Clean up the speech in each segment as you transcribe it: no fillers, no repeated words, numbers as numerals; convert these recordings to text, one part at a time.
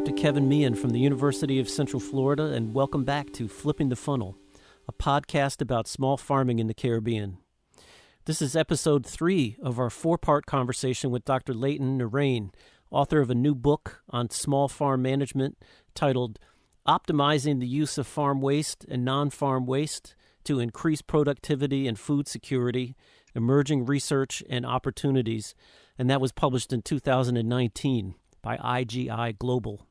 Dr. Kevin Meehan from the University of Central Florida, and welcome back to Flipping the Funnel, a podcast about small farming in the Caribbean. This is episode 3 of our 4-part conversation with Dr. Leighton Naraine, author of a new book on small farm management titled Optimizing the Use of Farm Waste and Non-Farm Waste to Increase Productivity and Food Security, Emerging Research and Opportunities, and that was published in 2019 by IGI Global.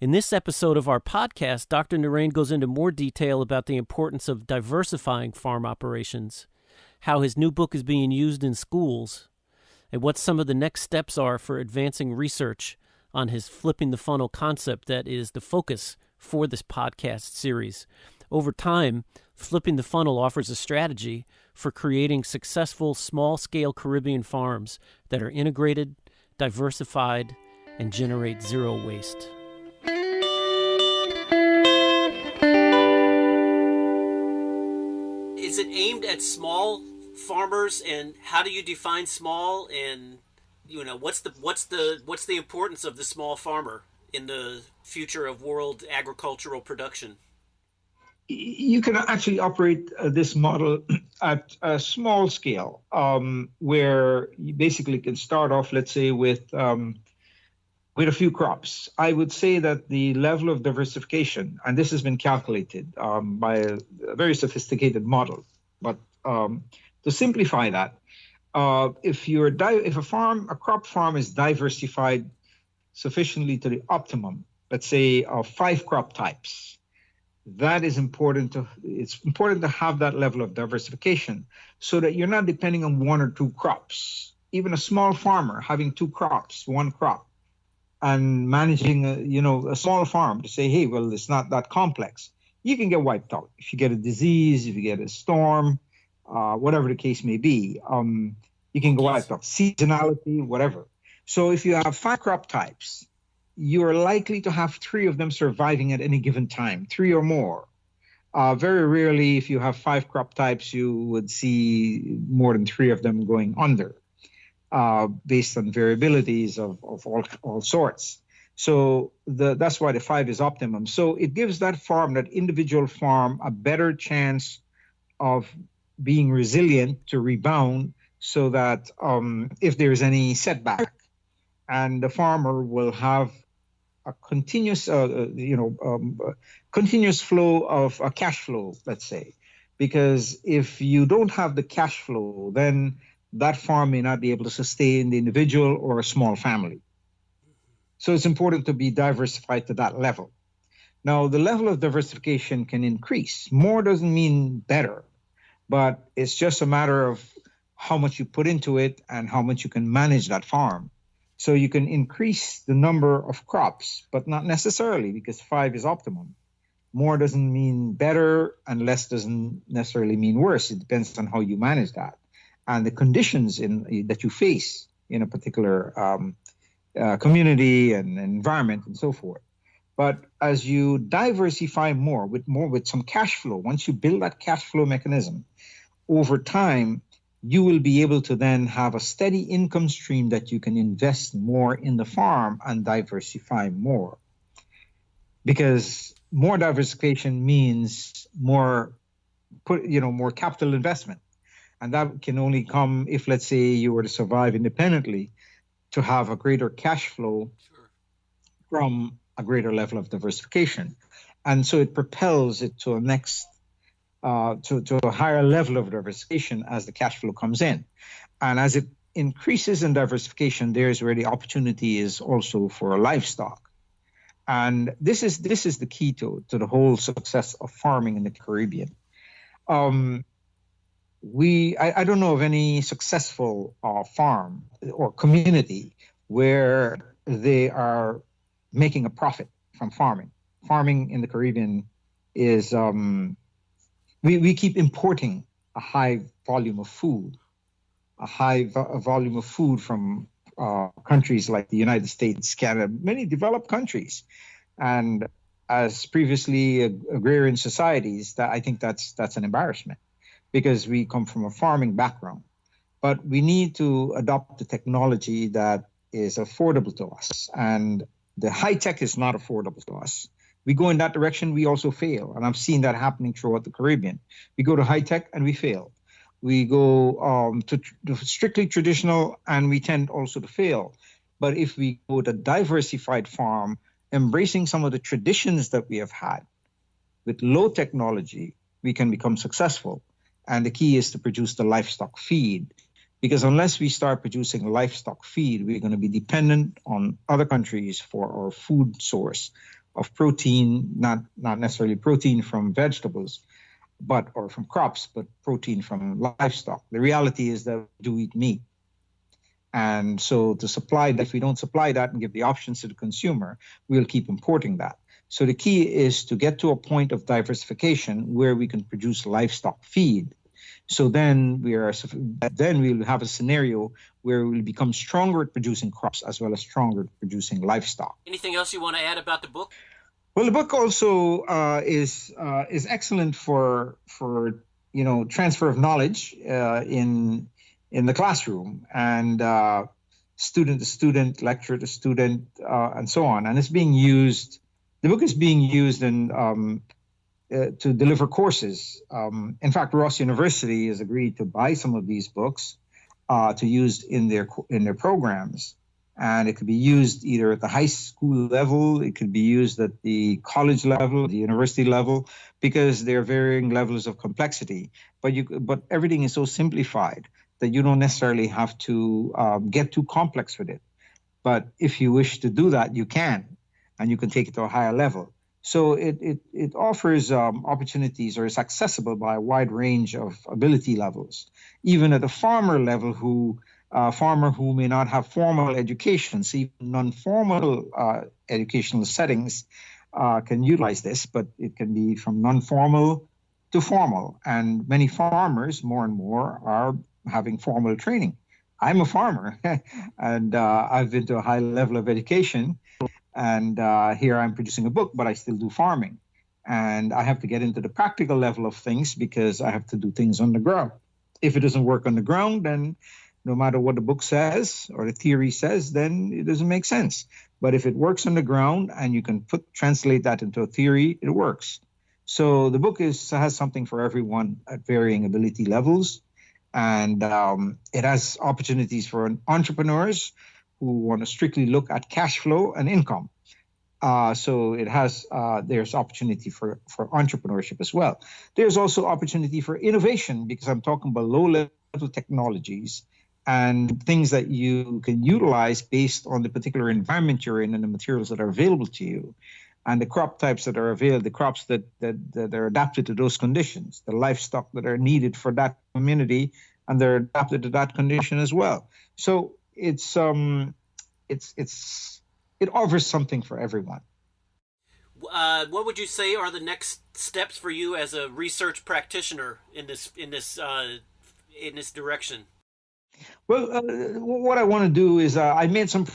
In this episode of our podcast, Dr. Naraine goes into more detail about the importance of diversifying farm operations, how his new book is being used in schools, and what some of the next steps are for advancing research on his flipping the funnel concept that is the focus for this podcast series. Over time, Flipping the Funnel offers a strategy for creating successful small-scale Caribbean farms that are integrated, diversified, and generate zero waste. Is it aimed at small farmers, and how do you define small, and what's the importance of the small farmer in the future of world agricultural production? You can actually operate this model at a small scale, where you basically can start off, let's say, with a few crops. I would say that the level of diversification, and this has been calculated by a very sophisticated model, but to simplify that, if a crop farm is diversified sufficiently to the optimum, let's say of 5 crop types, it's important to have that level of diversification so that you're not depending on 1 or 2 crops. Even a small farmer having 2 crops, 1 crop, and managing a small farm to say, hey, well, it's not that complex. You can get wiped out if you get a disease, if you get a storm, whatever the case may be. You can go wiped out, seasonality, whatever. So if you have 5 crop types, you are likely to have 3 of them surviving at any given time, 3 or more. Very rarely, if you have 5 crop types, you would see more than 3 of them going under, based on variabilities of all sorts. So that's why the 5 is optimum. So it gives that individual farm, a better chance of being resilient to rebound, so that if there's any setback, and the farmer will have a continuous flow of cash flow, let's say. Because if you don't have the cash flow, then that farm may not be able to sustain the individual or a small family. So it's important to be diversified to that level. Now, the level of diversification can increase. More doesn't mean better, but it's just a matter of how much you put into it and how much you can manage that farm. So you can increase the number of crops, but not necessarily, because 5 is optimum. More doesn't mean better, and less doesn't necessarily mean worse. It depends on how you manage that and the conditions that you face in a particular community and environment and so forth. But as you diversify more with some cash flow, once you build that cash flow mechanism, over time, you will be able to then have a steady income stream that you can invest more in the farm and diversify more. Because more diversification means more capital investment. And that can only come if, let's say, you were to survive independently, to have a greater cash flow from a greater level of diversification. And so it propels it to a next to a higher level of diversification as the cash flow comes in. And as it increases in diversification, there's where the opportunity is also for livestock. And this is the key to the whole success of farming in the Caribbean. I don't know of any successful farm or community where they are making a profit from farming. Farming in the Caribbean is we keep importing a high volume of food, from countries like the United States, Canada, many developed countries. And as previously agrarian societies, I think that's an embarrassment, because we come from a farming background. But we need to adopt the technology that is affordable to us. And The high tech is not affordable to us. We go in that direction, we also fail. And I've seen that happening throughout the Caribbean. We go to high tech and we fail. We go to strictly traditional and we tend also to fail. But if we go to diversified farm, embracing some of the traditions that we have had with low technology, we can become successful. And the key is to produce the livestock feed. Because unless we start producing livestock feed, we're going to be dependent on other countries for our food source of protein, not necessarily protein from vegetables, or from crops, but protein from livestock. The reality is that we do eat meat. And so to supply that, if we don't supply that and give the options to the consumer, we'll keep importing that. So the key is to get to a point of diversification where we can produce livestock feed. So then we'll have a scenario where we'll become stronger at producing crops as well as stronger at producing livestock. Anything else you want to add about the book? Well, the book also is excellent for transfer of knowledge in the classroom and student to student, lecturer to student, and so on. And it's being used. The book is being used to deliver courses. In fact, Ross University has agreed to buy some of these books to use in their programs. And it could be used either at the high school level, it could be used at the college level, the university level, because there are varying levels of complexity. But everything is so simplified that you don't necessarily have to get too complex with it. But if you wish to do that, you can, and you can take it to a higher level. So it offers opportunities, or is accessible by a wide range of ability levels, even at a farmer level farmer who may not have formal education. So even non-formal educational settings can utilize this, but it can be from non-formal to formal. And many farmers, more and more, are having formal training. I'm a farmer, and I've been to a high level of education, and here I'm producing a book, but I still do farming. And I have to get into the practical level of things because I have to do things on the ground. If it doesn't work on the ground, then no matter what the book says or the theory says, then it doesn't make sense. But if it works on the ground and you can translate that into a theory, it works. So the book has something for everyone at varying ability levels. And it has opportunities for entrepreneurs who want to strictly look at cash flow and income. So there's opportunity for entrepreneurship as well. There's also opportunity for innovation, because I'm talking about low-level technologies and things that you can utilize based on the particular environment you're in and the materials that are available to you, and the crop types that are available, the crops that are adapted to those conditions, the livestock that are needed for that community, and they're adapted to that condition as well. So it offers something for everyone. What would you say are the next steps for you as a research practitioner in this direction? Well, what I want to do is I made some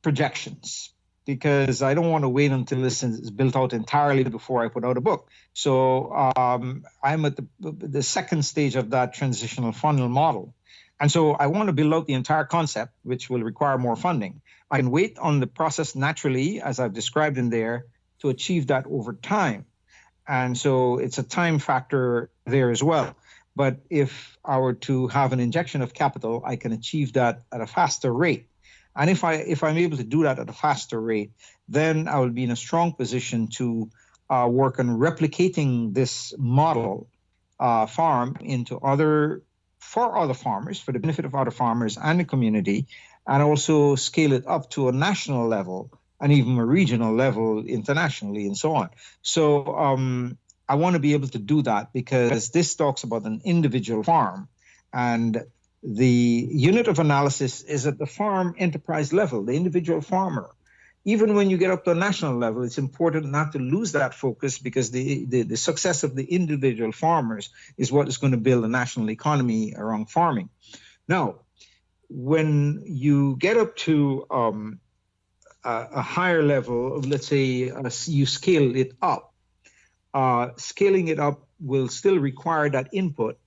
projections, because I don't want to wait until this is built out entirely before I put out a book. So I'm at the second stage of that transitional funnel model. And so I want to build out the entire concept, which will require more funding. I can wait on the process naturally, as I've described in there, to achieve that over time. And so it's a time factor there as well. But if I were to have an injection of capital, I can achieve that at a faster rate. And if I'm able to do that at a faster rate, then I will be in a strong position to work on replicating this model farm for other farmers, for the benefit of other farmers and the community, and also scale it up to a national level and even a regional level internationally and so on. So I want to be able to do that, because this talks about an individual farm, and the unit of analysis is at the farm enterprise level, the individual farmer. Even when you get up to a national level, it's important not to lose that focus, because the success of the individual farmers is what is going to build a national economy around farming. Now, when you get up to a higher level, let's say you scale it up, scaling it up will still require that input,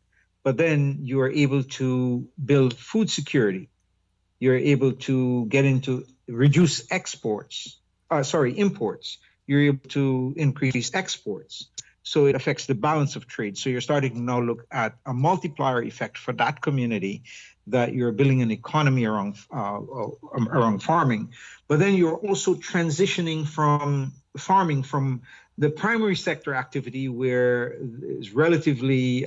but then you are able to build food security. You're able to get into reduce exports. imports. You're able to increase exports. So it affects the balance of trade. So you're starting to now look at a multiplier effect for that community, that you're building an economy around farming. But then you're also transitioning from farming from the primary sector activity, where it's relatively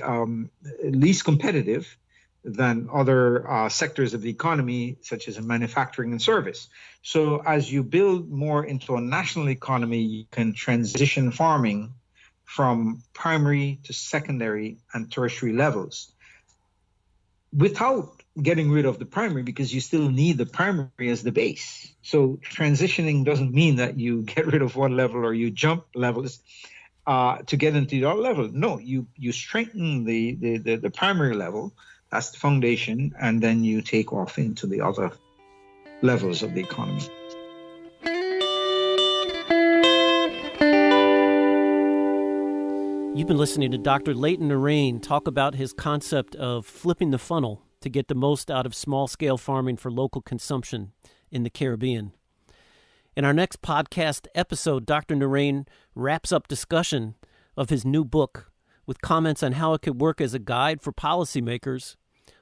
least competitive than other sectors of the economy, such as in manufacturing and service. So as you build more into a national economy, you can transition farming from primary to secondary and tertiary levels without getting rid of the primary, because you still need the primary as the base. So transitioning doesn't mean that you get rid of one level or you jump levels to get into the other level. No, you strengthen the primary level. That's the foundation, and then you take off into the other levels of the economy. You've been listening to Dr. Leighton Naraine talk about his concept of flipping the funnel to get the most out of small-scale farming for local consumption in the Caribbean. In our next podcast episode, Dr. Naraine wraps up discussion of his new book with comments on how it could work as a guide for policymakers,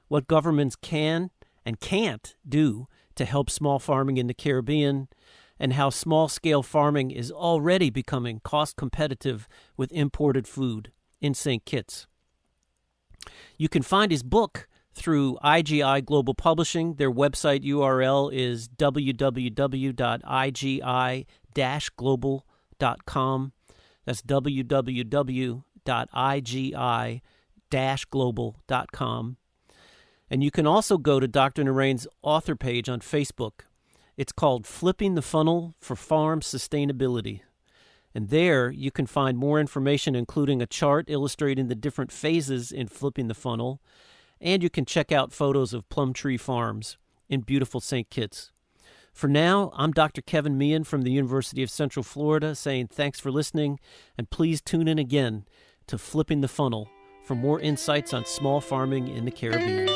what governments can and can't do to help small farming in the Caribbean, and how small-scale farming is already becoming cost-competitive with imported food in St. Kitts. You can find his book through IGI Global Publishing. Their website URL is www.igi-global.com. That's www.igi-global.com. And you can also go to Dr. Naraine's author page on Facebook. It's called Flipping the Funnel for Farm Sustainability. And there you can find more information, including a chart illustrating the different phases in flipping the funnel. And you can check out photos of plum tree farms in beautiful St. Kitts. For now, I'm Dr. Kevin Meehan from the University of Central Florida saying thanks for listening, and please tune in again to Flipping the Funnel for more insights on small farming in the Caribbean.